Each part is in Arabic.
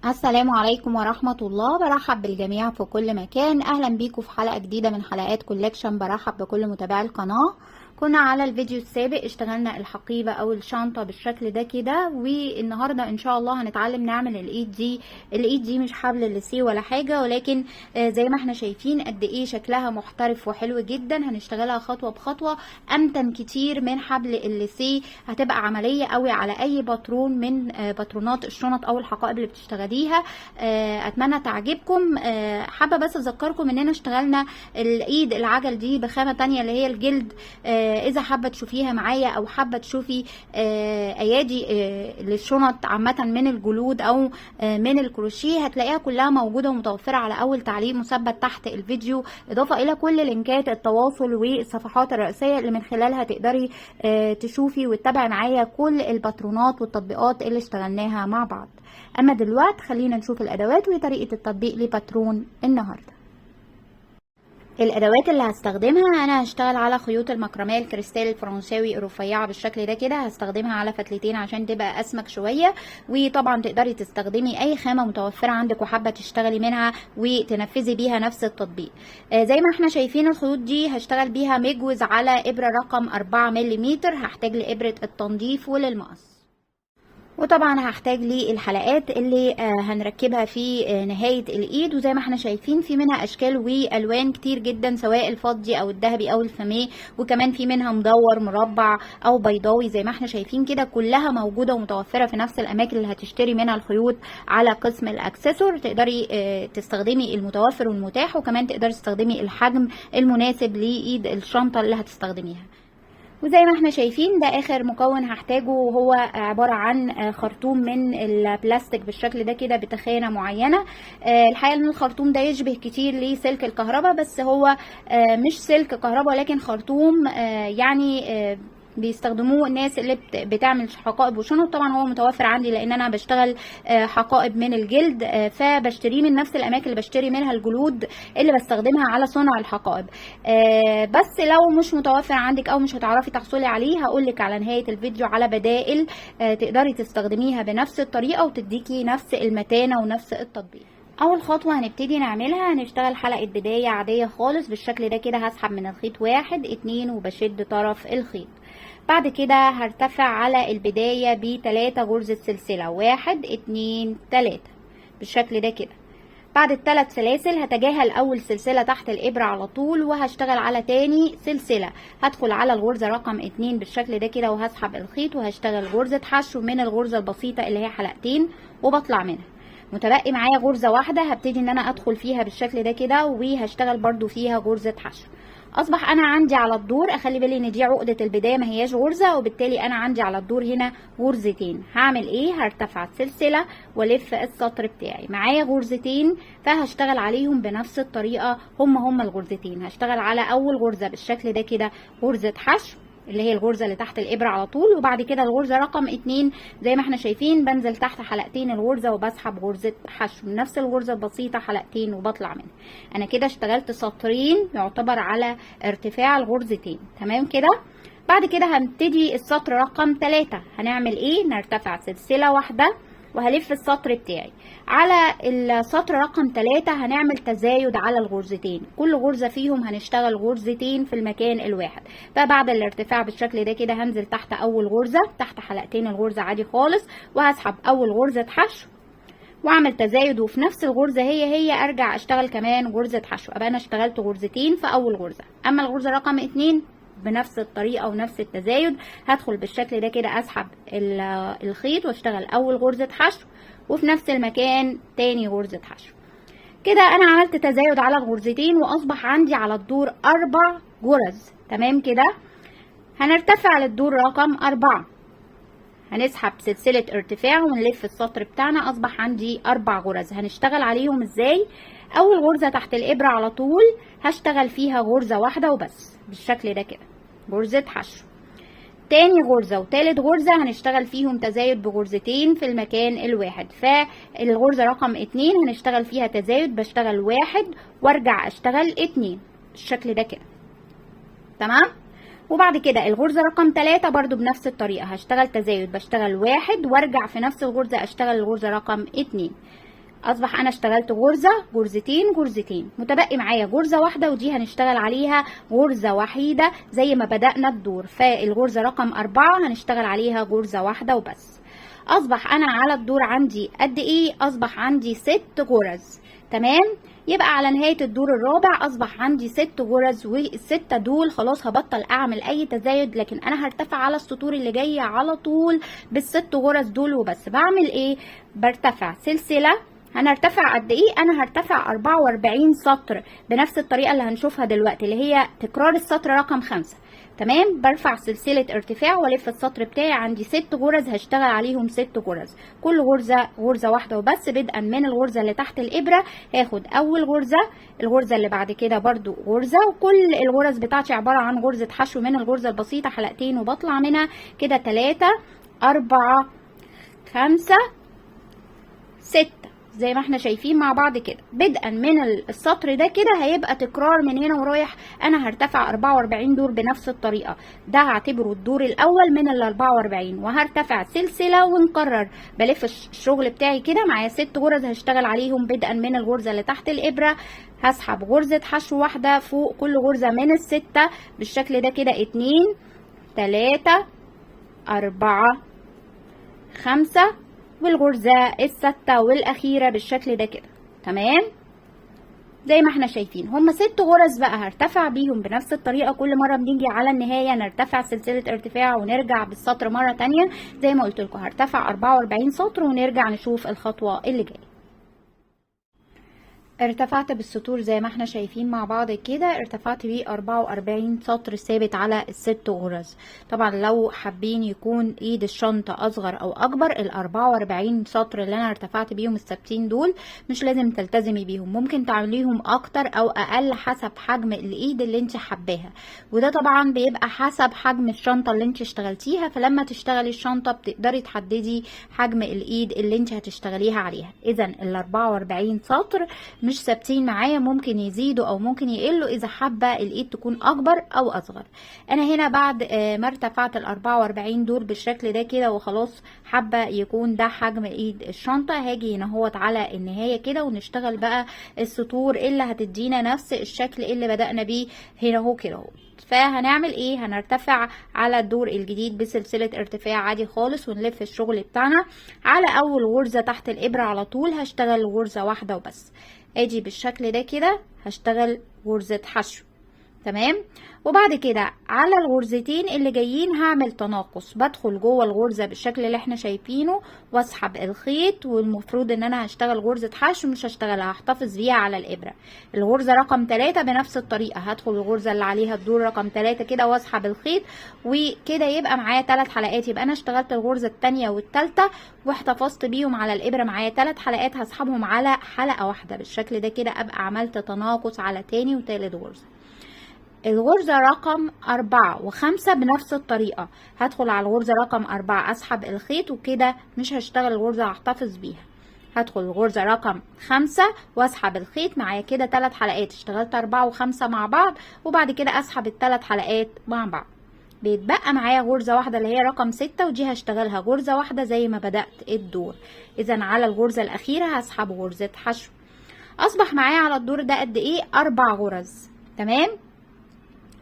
السلام عليكم ورحمة الله. برحب بالجميع في كل مكان. أهلا بيكم في حلقة جديدة من حلقات كولكشن. برحب بكل متابعي القناة. كنا على الفيديو السابق اشتغلنا الحقيبة او الشنطة بالشكل ده كده، والنهاردة ان شاء الله هنتعلم نعمل الايد دي مش حبل الليسيه ولا حاجة، ولكن زي ما احنا شايفين قد ايه شكلها محترف وحلو جدا. هنشتغلها خطوة بخطوة، امتن كتير من حبل الليسيه. هتبقى عملية قوي على اي باترون من باترونات الشنط او الحقائب اللي بتشتغليها. اتمنى تعجبكم. حابة بس اذكركم اننا اشتغلنا الايد العجل دي بخامة تانية اللي هي الجلد. اذا حابه تشوفيها معايا او حابه تشوفي ايادي للشنط عامه من الجلود او من الكروشيه، هتلاقيها كلها موجوده ومتوفره على اول تعليق مثبت تحت الفيديو، اضافه الى كل لينكات التواصل والصفحات الرئيسيه اللي من خلالها تقدري تشوفي وتتابعي معايا كل الباترونات والتطبيقات اللي اشتغلناها مع بعض. اما دلوقتي خلينا نشوف الادوات وطريقه التطبيق لباترون النهارده. الادوات اللي هستخدمها، انا هشتغل على خيوط المكرميه الكريستال الفرنساوي الرفيعه بالشكل ده كده. هستخدمها على فتلتين عشان تبقى اسمك شويه، وطبعا تقدري تستخدمي اي خامه متوفره عندك وحابه تشتغلي منها وتنفذي بيها نفس التطبيق. زي ما احنا شايفين الخيوط دي هشتغل بيها مجوز على ابره رقم 4 ملم. هحتاج لابره التنظيف وللمقص، وطبعا هحتاج للحلقات اللي هنركبها في نهاية الايد. وزي ما احنا شايفين في منها اشكال والوان كتير جدا، سواء الفضي او الذهبي او الفاميه، وكمان في منها مدور مربع او بيضاوي. زي ما احنا شايفين كده كلها موجودة ومتوفرة في نفس الاماكن اللي هتشتري منها الخيوط على قسم الاكسسور. تقدري تستخدمي المتوفر والمتاح، وكمان تقدري تستخدمي الحجم المناسب لايد الشنطة اللي هتستخدميها. وزي ما احنا شايفين ده اخر مكون هحتاجه، وهو عبارة عن خرطوم من البلاستيك بالشكل ده كده بتخانة معينة. الحقيقة ان الخرطوم ده يشبه كتير لسلك الكهرباء، بس هو مش سلك كهرباء ولكن خرطوم يعني بيستخدموه الناس اللي بتعمل حقائب وشنط. طبعا هو متوفر عندي لان انا بشتغل حقائب من الجلد، فبشتريه من نفس الاماكن اللي بشتري منها الجلود اللي بستخدمها على صنع الحقائب. بس لو مش متوفر عندك او مش هتعرفي تحصلي عليه، هقولك على نهاية الفيديو على بدائل تقدري تستخدميها بنفس الطريقة وتديكي نفس المتانة ونفس التطبيق. اول خطوة هنبتدي نعملها، هنشتغل حلقة بداية عادية خالص بالشكل ده كده. هسحب من الخيط 1 2 وبشد طرف الخيط. بعد كده هرتفع على البداية ب3 غرزة سلسلة، 1 2 3 بالشكل ده كده. بعد ال3 سلاسل هتجاهل اول سلسلة تحت الابرة على طول، وهشتغل على تاني سلسلة. هدخل على الغرزة رقم 2 بالشكل ده كده، وهسحب الخيط وهشتغل غرزة حشو من الغرزة البسيطة اللي هي حلقتين وبطلع منها. متبقي معايا غرزة واحدة هبتدي ان انا ادخل فيها بالشكل ده كده، وهشتغل برضو فيها غرزة حشو. اصبح انا عندي على الدور، اخلي بالي ان دي عقدة البداية ما هياش غرزة، وبالتالي انا عندي على الدور هنا غرزتين. هعمل ايه؟ هرتفع سلسلة والف السطر بتاعي. معايا غرزتين فهشتغل عليهم بنفس الطريقة، هما الغرزتين. هشتغل على اول غرزة بالشكل ده كده غرزة حشو اللي هي الغرزة اللي تحت الإبرة على طول، وبعد كده الغرزة رقم 2 زي ما احنا شايفين بنزل تحت حلقتين الغرزة وبسحب غرزة حشو من نفس الغرزة البسيطة حلقتين وبطلع منها. أنا كده اشتغلت سطرين يعتبر على ارتفاع الغرزتين، تمام كده. بعد كده هنبتدي السطر رقم 3. هنعمل ايه؟ نرتفع سلسلة واحدة وهلف السطر بتاعي. على السطر رقم 3 هنعمل تزايد على الغرزتين، كل غرزة فيهم هنشتغل غرزتين في المكان الواحد. فبعد الارتفاع بالشكل ده كده هنزل تحت اول غرزة تحت حلقتين الغرزة عادي خالص، وهسحب اول غرزة حشو واعمل تزايد، وفي نفس الغرزة هي ارجع اشتغل كمان غرزة حشو. ابقى انا اشتغلت غرزتين في اول غرزة. اما الغرزة رقم 2 بنفس الطريقة ونفس التزايد هدخل بالشكل ده كده، اسحب الخيط واشتغل اول غرزة حشو، وفي نفس المكان تاني غرزة حشو. كده انا عملت تزايد على الغرزتين، واصبح عندي على الدور 4 غرز، تمام كده. هنرتفع للدور رقم 4، هنسحب سلسلة ارتفاع ونلف السطر بتاعنا. اصبح عندي 4 غرز. هنشتغل عليهم ازاي؟ اول غرزة تحت الابرة على طول هشتغل فيها غرزة واحدة وبس بالشكل ده كده غرزة حشو. تاني غرزة وتالت غرزة هنشتغل فيهم تزايد بغرزتين في المكان الواحد. فالغرزة رقم 2 هنشتغل فيها تزايد، بشتغل 1 وارجع اشتغل 2 بالشكل ده كده، تمام. وبعد كده الغرزة رقم 3 برضو بنفس الطريقة، هشتغل تزايد بشتغل 1 وارجع في نفس الغرزة اشتغل الغرزة رقم 2. اصبح انا اشتغلت غرزه، غرزتين، غرزتين، متبقي معايا غرزه واحده، ودي هنشتغل عليها غرزه وحيده زي ما بدأنا الدور. فالغرزه رقم 4 هنشتغل عليها غرزه واحده وبس. اصبح انا على الدور عندي قد ايه؟ اصبح عندي 6 غرز. تمام. يبقى على نهايه الدور الرابع اصبح عندي 6 غرز، والستة دول خلاص هبطل اعمل اي تزايد، لكن انا هرتفع على السطور اللي جايه على طول بالست غرز دول وبس. بعمل ايه؟ برتفع سلسله. هنرتفع قد ايه؟ انا هرتفع 44 سطر بنفس الطريقه اللي هنشوفها دلوقتي، اللي هي تكرار السطر رقم 5. تمام. برفع سلسله ارتفاع والف السطر بتاعي، عندي 6 غرز هشتغل عليهم 6 غرز، كل غرزه غرزه واحده وبس. بدءا من الغرزه اللي تحت الابره هاخد اول غرزه، الغرزه اللي بعد كده برضو غرزه، وكل الغرز بتاعتي عباره عن غرزه حشو من الغرزه البسيطه، حلقتين وبطلع منها كده 3 4 5 6 زي ما احنا شايفين مع بعض كده. بدءا من السطر ده كده هيبقى تكرار من هنا ورايح. انا هرتفع 44 دور بنفس الطريقه، ده هعتبره الدور الاول من ال 44، وهرتفع سلسله ونكرر. بلف الشغل بتاعي كده، معايا 6 غرز هشتغل عليهم. بدءا من الغرزه اللي تحت الابره هسحب غرزه حشو واحده فوق كل غرزه من الستة بالشكل ده كده. 2 3 4 5 والغرزة الستة والأخيرة بالشكل ده كده. تمام. زي ما احنا شايفين هما 6 غرز بقى هرتفع بيهم بنفس الطريقة. كل مرة بنيجي على النهاية نرتفع سلسلة ارتفاع ونرجع بالسطر مرة تانية. زي ما قلت لكم هرتفع 44 سطر ونرجع نشوف الخطوة اللي جاية. ارتفعت بالسطور زي ما احنا شايفين مع بعض كده، ارتفعت بيه 44 سطر ثابت على ال6 غرز. طبعا لو حابين يكون ايد الشنطة اصغر او اكبر، ال 44 سطر اللي انا ارتفعت بيهم الثابتين دول مش لازم تلتزمي بيهم، ممكن تعمليهم اكتر او اقل حسب حجم الايد اللي انت حباها، وده طبعا بيبقى حسب حجم الشنطة اللي انت اشتغلتيها. فلما تشتغلي الشنطة بتقدري تحددي حجم الايد اللي انت هتشتغليها عليها. اذا ال 44 سطر مش ثابتين معايا، ممكن يزيدوا او ممكن يقلوا اذا حابه الايد تكون اكبر او اصغر. انا هنا بعد ما ارتفعت ال 44 دور بالشكل ده كده وخلاص حابه يكون ده حجم ايد الشنطه، هاجي هنا اهوت على النهايه كده ونشتغل بقى السطور اللي هتدينا نفس الشكل اللي بدأنا بيه هنا اهو كده اهو. فهنعمل ايه؟ هنرتفع على الدور الجديد بسلسله ارتفاع عادي خالص ونلف الشغل بتاعنا على اول غرزه تحت الابره على طول. هشتغل غرزه واحده وبس، اجي بالشكل ده كده هشتغل غرزة حشو. تمام. وبعد كده على الغرزتين اللي جايين هعمل تناقص، بدخل جوه الغرزة بالشكل اللي احنا شايفينه واسحب الخيط، والمفروض ان انا هشتغل غرزة حشو مش هشتغلها، هحتفظ بيها على الابرة. الغرزة رقم 3 بنفس الطريقة هدخل الغرزة اللي عليها الدور رقم 3 كده واسحب الخيط، وكده يبقى معايا 3 حلقات. يبقى انا اشتغلت الغرزة الثانية والثالثة واحتفظت بيهم على الابرة، معايا 3 حلقات هسحبهم على حلقة واحدة بالشكل ده كده، ابقى عملت تناقص على تاني وتالت غرزة. الغرزة رقم 4 و5 بنفس الطريقة هدخل على الغرزة رقم 4 اسحب الخيط، وكده مش هشتغل الغرزة هحتفظ بيها. هدخل الغرزة رقم 5 واسحب الخيط، معايا كده 3 حلقات، اشتغلت 4 و5 مع بعض، وبعد كده اسحب ال3 حلقات مع بعض. بيتبقى معايا غرزة واحدة اللي هي رقم 6، ودي هشتغلها غرزة واحدة زي ما بدأت الدور. اذا على الغرزة الاخيرة هسحب غرزة حشو. اصبح معايا على الدور ده قد ايه؟ 4 غرز. تمام.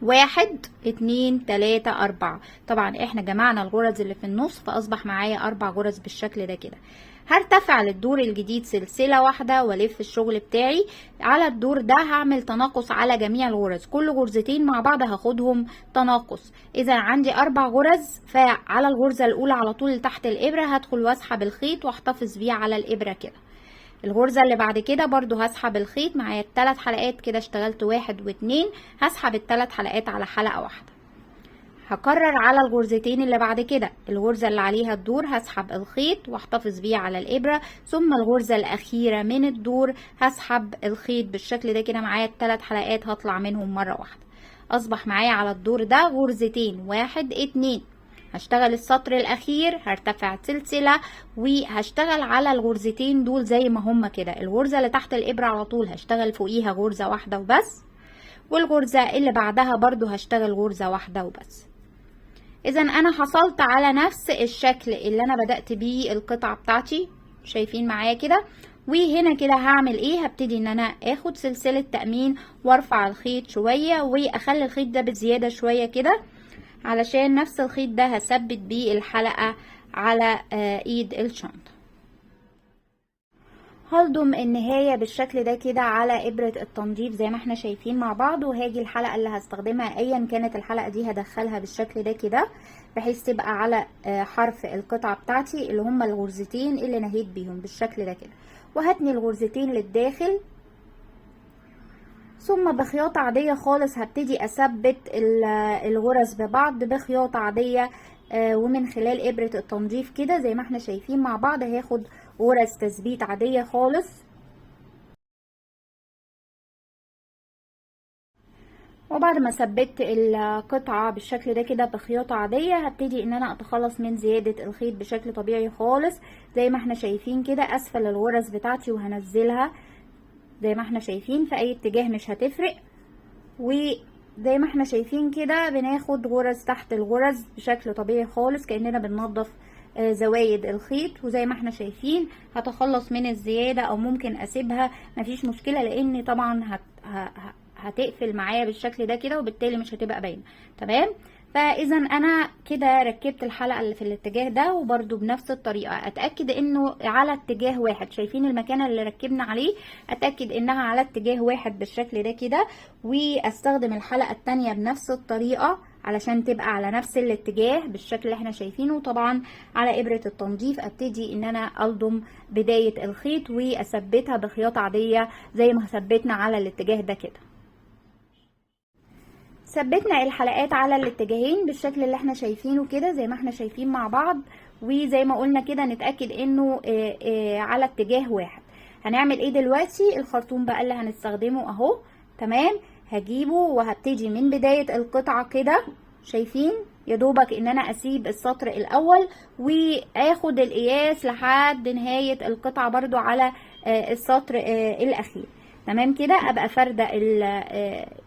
1 2 3 4. طبعا احنا جمعنا الغرز اللي في النص فاصبح معايا 4 غرز بالشكل ده كده. هرتفع للدور الجديد سلسلة واحدة والف الشغل بتاعي على الدور ده. هعمل تناقص على جميع الغرز، كل غرزتين مع بعض هاخدهم تناقص. اذا عندي 4 غرز، فعلى الغرزة الاولى على طول تحت الابرة هدخل واسحب الخيط واحتفظ بيه على الابرة كده. الغرزة اللي بعد كده برضو هسحب الخيط، معايا 3 حلقات كده، اشتغلت 1 و2، هسحب ال3 حلقات على حلقة واحدة. هكرر على الغرزتين اللي بعد كده، الغرزة اللي عليها الدور هسحب الخيط واحتفظ بيه على الابرة، ثم الغرزة الاخيرة من الدور هسحب الخيط بالشكل ده كده، معايا 3 حلقات هطلع منهم مرة واحدة. اصبح معايا على الدور ده غرزتين، 1 2. هشتغل السطر الاخير، هرتفع سلسلة وهشتغل على الغرزتين دول زي ما هما كده. الغرزة اللي تحت الابرة على طول هشتغل فوقيها غرزة واحدة وبس، والغرزة اللي بعدها برضو هشتغل غرزة واحدة وبس. اذا انا حصلت على نفس الشكل اللي انا بدأت بيه القطعة بتاعتي، شايفين معايا كده. وهنا كده هعمل ايه؟ هبتدي ان انا اخد سلسلة تأمين وارفع الخيط شوية واخلي الخيط ده بزيادة شوية كده، علشان نفس الخيط ده هثبت بيه الحلقة على ايد الشنطة. هلضم النهاية بالشكل ده كده على ابرة التنظيف زي ما احنا شايفين مع بعض، وهاجي الحلقة اللي هستخدمها ايا كانت الحلقة دي هدخلها بالشكل ده كده، بحيث تبقى على حرف القطعة بتاعتي اللي هما الغرزتين اللي نهيت بيهم بالشكل ده كده، وهتني الغرزتين للداخل، ثم بخياطة عادية خالص هبتدي اثبت الغرز ببعض بخياطة عادية، ومن خلال ابرة التنظيف كده زي ما احنا شايفين مع بعض هاخد غرز تثبيت عادية خالص. وبعد ما ثبت القطعة بالشكل ده كده بخياطة عادية هبتدي ان انا اتخلص من زيادة الخيط بشكل طبيعي خالص زي ما احنا شايفين كده اسفل الغرز بتاعتي، وهنزلها زي ما احنا شايفين في اي اتجاه مش هتفرق. وزي ما احنا شايفين كده بناخد غرز تحت الغرز بشكل طبيعي خالص كأننا بننظف زوايد الخيط، وزي ما احنا شايفين هتخلص من الزيادة او ممكن اسيبها مفيش مشكلة، لان طبعا هتقفل معايا بالشكل ده كده وبالتالي مش هتبقى باينه. تمام، فاذا انا كده ركبت الحلقه اللي في الاتجاه ده، وبرده بنفس الطريقه اتاكد انه على اتجاه واحد. شايفين المكان اللي ركبنا عليه؟ اتاكد انها على اتجاه واحد بالشكل ده كده، واستخدم الحلقه التانية بنفس الطريقه علشان تبقى على نفس الاتجاه بالشكل اللي احنا شايفينه. طبعا على ابرة التنظيف ابتدي ان انا الضم بداية الخيط واثبتها بخياطة عادية زي ما ثبتنا على الاتجاه ده كده. ثبتنا الحلقات على الاتجاهين بالشكل اللي احنا شايفينه كده زي ما احنا شايفين مع بعض، وزي ما قلنا كده نتأكد انه على اتجاه واحد. هنعمل ايه دلوقتي؟ الخرطوم بقى اللي هنستخدمه اهو. تمام، هجيبه وهبتدي من بداية القطعة كده، شايفين يا دوبك ان انا اسيب السطر الاول واخد القياس لحد نهاية القطعة برضو على السطر الاخير. تمام كده، ابقى فردة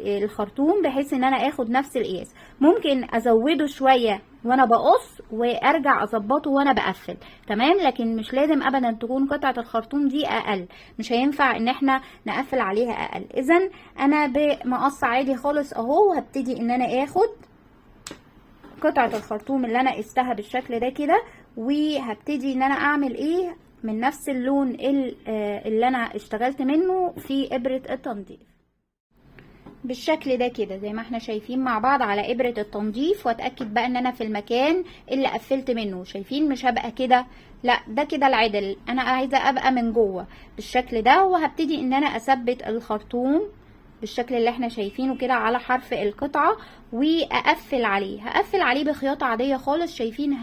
الخرطوم بحيث ان انا اخد نفس القياس. ممكن ازوده شوية وانا بقص وارجع اظبطه وانا بقفل. تمام، لكن مش لازم ابدا تكون قطعة الخرطوم دي اقل، مش هينفع ان احنا نقفل عليها اقل. اذا انا بمقص عادي خالص اهو، وهبتدي ان انا اخد قطعة الخرطوم اللي انا قستها بالشكل ده كده، وهبتدي ان انا اعمل ايه من نفس اللون اللي انا اشتغلت منه في ابرة التنظيف بالشكل ده كده زي ما احنا شايفين مع بعض على ابرة التنظيف. واتأكد بقى ان انا في المكان اللي قفلت منه. شايفين مش هبقى كده، لا ده كده العدل، انا عايزة ابقى من جوه بالشكل ده. وهبتدي ان انا اثبت الخرطوم بالشكل اللي احنا شايفينه كده على حرف القطعة، واقفل عليه. هقفل عليه بخياطة عادية خالص. شايفين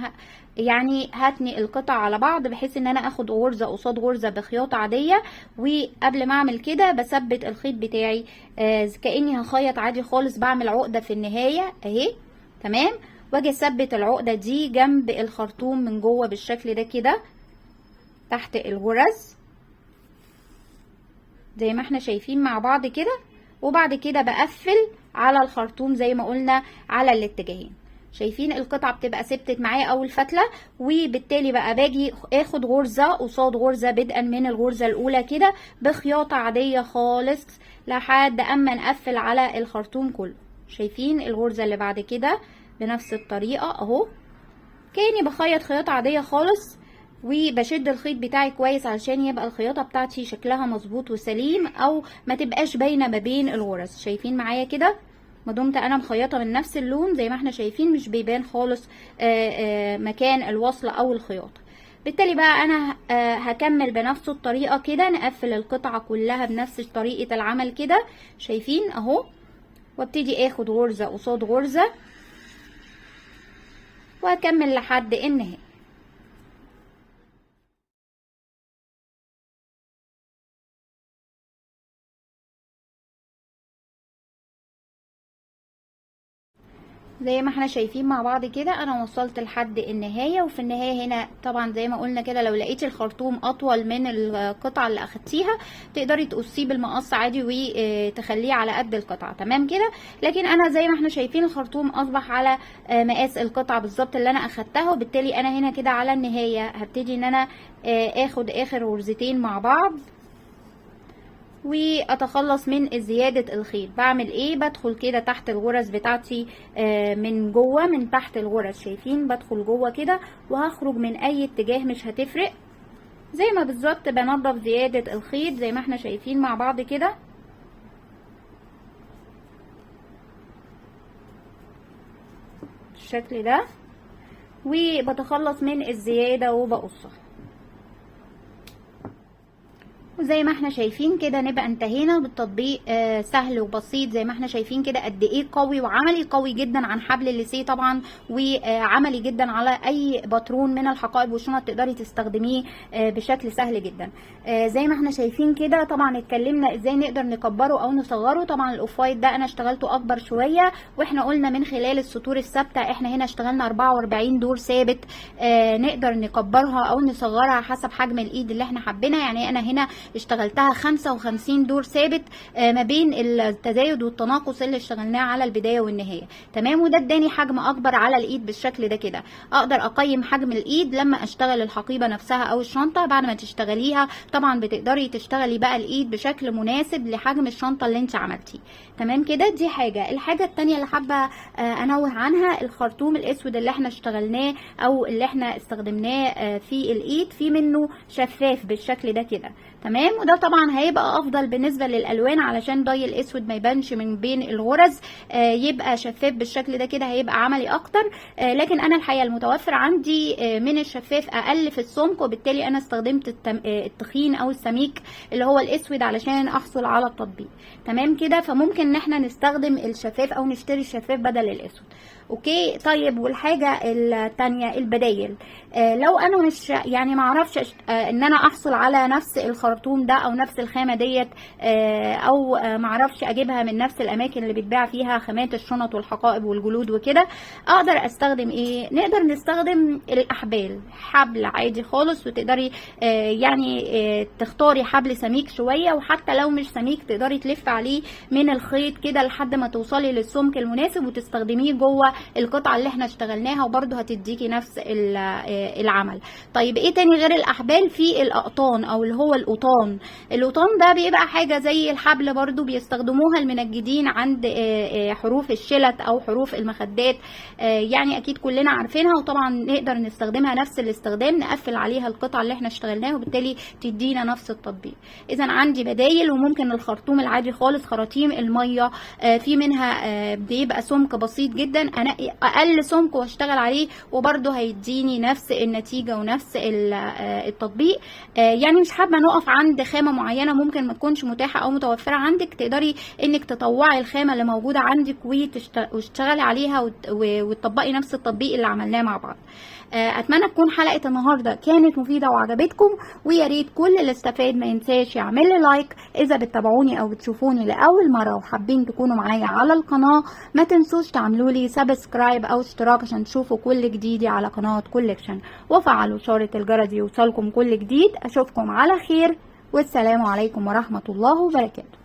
يعني هتني القطع على بعض بحيث ان انا اخد غرزة قصاد غرزة بخياطة عادية. وقبل ما اعمل كده بثبت الخيط بتاعي كأني هخيط عادي خالص، بعمل عقدة في النهاية اهي. تمام، واجي اثبت العقدة دي جنب الخرطوم من جوه بالشكل ده كده تحت الغرز زي ما احنا شايفين مع بعض كده. وبعد كده بقفل على الخرطوم زي ما قلنا على الاتجاهين. شايفين القطعة بتبقى ثبتت معايا اول فتلة، وبالتالي بقى باجي اخد غرزة قصاد غرزة بدءا من الغرزة الاولى كده بخياطة عادية خالص لحد اما نقفل على الخرطوم كله. شايفين الغرزة اللي بعد كده بنفس الطريقة اهو، كأني بخيط خياطة عادية خالص، وبشد الخيط بتاعي كويس علشان يبقى الخياطة بتاعتي شكلها مظبوط وسليم، او ما تبقاش باينة ما بين الغرز. شايفين معايا كده ما دمت انا مخيطة من نفس اللون زي ما احنا شايفين مش بيبان خالص مكان الوصلة او الخياطة. بالتالي بقى انا هكمل بنفس الطريقة كده، نقفل القطعة كلها بنفس طريقة العمل كده. شايفين اهو، وابتدي اخد غرزة قصاد غرزة واكمل لحد النهاية. زي ما احنا شايفين مع بعض كده انا وصلت لحد النهاية، وفي النهاية هنا طبعا زي ما قلنا كده لو لقيتي الخرطوم اطول من القطعة اللي اخدتيها تقدري تقصيه بالمقص عادي وتخليه على قد القطعة، تمام كده. لكن انا زي ما احنا شايفين الخرطوم اصبح على مقاس القطعة بالظبط اللي انا اخدتها، وبالتالي انا هنا كده على النهاية هبتدي ان انا اخد اخر غرزتين مع بعض واتخلص من زيادة الخيط. بعمل ايه؟ بدخل كده تحت الغرز بتاعتي من جوه، من تحت الغرز شايفين بدخل جوه كده وهخرج من اي اتجاه مش هتفرق، زي ما بالظبط بنضف زيادة الخيط زي ما احنا شايفين مع بعض كده. بالشكل ده، وبتخلص من الزيادة وبقصها. وزي ما احنا شايفين كده نبقى انتهينا بالتطبيق. سهل وبسيط زي ما احنا شايفين كده، قد ايه قوي وعملي، قوي جدا عن حبل الليسيه طبعا، وعملي جدا على اي باترون من الحقائب والشنط تقدري تستخدميه بشكل سهل جدا. زي ما احنا شايفين كده طبعا اتكلمنا ازاي نقدر نكبره او نصغره. طبعا الاوف وايت ده انا اشتغلته اكبر شويه، واحنا قلنا من خلال السطور الثابته احنا هنا اشتغلنا 44 دور ثابت، نقدر نكبرها او نصغرها حسب حجم الايد اللي احنا حابينها. يعني انا هنا اشتغلتها 55 دور ثابت ما بين التزايد والتناقص اللي اشتغلناه على البدايه والنهايه، تمام. وده اداني حجم اكبر على الايد بالشكل ده كده. اقدر اقيم حجم الايد لما اشتغل الحقيبه نفسها او الشنطه. بعد ما تشتغليها طبعا بتقدري تشتغلي بقى الايد بشكل مناسب لحجم الشنطه اللي انت عملتيه، تمام كده. دي حاجه. الحاجه الثانيه اللي حابه انوه عنها الخرطوم الاسود اللي احنا اشتغلناه او اللي احنا استخدمناه في الايد، في منه شفاف بالشكل ده كده، تمام. وده طبعا هيبقى افضل بالنسبه للالوان علشان ضي الاسود ما يبانش من بين الغرز، يبقى شفاف بالشكل ده كده، هيبقى عملي اكتر. لكن انا الحقيقه المتوفر عندي من الشفاف اقل في السمك، وبالتالي انا استخدمت التخين او السميك اللي هو الاسود علشان احصل على التطبيق، تمام كده. فممكن ان احنا نستخدم الشفاف او نشتري الشفاف بدل الاسود، اوكي. طيب والحاجه الثانيه البدايل، لو انا مش يعني معرفش ان انا احصل على نفس الخرطوم ده او نفس الخامه ديت، او معرفش اجيبها من نفس الاماكن اللي بتباع فيها خامات الشنط والحقائب والجلود وكده، اقدر استخدم ايه؟ نقدر نستخدم الاحبال، حبل عادي خالص، وتقدري يعني تختاري حبل سميك شويه، وحتى لو مش سميك تقدري تلف عليه من الخيط كده لحد ما توصلي للسمك المناسب وتستخدميه جوه القطعه اللي احنا اشتغلناها، وبرده هتديكي نفس العمل. طيب ايه تاني غير الاحبال؟ في الاقطان او اللي هو القطان. القطان ده بيبقى حاجه زي الحبل برده، بيستخدموها المنجدين عند حروف الشلت او حروف المخدات، يعني اكيد كلنا عارفينها، وطبعا نقدر نستخدمها نفس الاستخدام، نقفل عليها القطعه اللي احنا اشتغلناها وبالتالي تدينا نفس التطبيق. اذا عندي بدايل، وممكن الخرطوم العادي خالص، خراطيم الميه في منها بيبقى سمك بسيط جدا، انقي اقل سمك واشتغل عليه وبرده هيديني نفس النتيجه ونفس التطبيق. يعني مش حابه نقف عند خامه معينه ممكن ما تكونش متاحه او متوفره عندك، تقدري انك تطوعي الخامه اللي موجوده عندك وتشتغلي عليها وتطبقي نفس التطبيق اللي عملناه مع بعض. اتمنى تكون حلقه النهارده كانت مفيده وعجبتكم، ويا ريت كل اللي استفاد ما ينساش يعمل لي لايك. اذا بتتابعوني او بتشوفوني لاول مره وحابين تكونوا معايا على القناه، ما تنسوش تعملوا لي سبسكرايب او اشتراك عشان تشوفوا كل جديدي على قناه كولكشن، وفعلوا اشاره الجرس يوصلكم كل جديد. اشوفكم على خير، والسلام عليكم ورحمه الله وبركاته.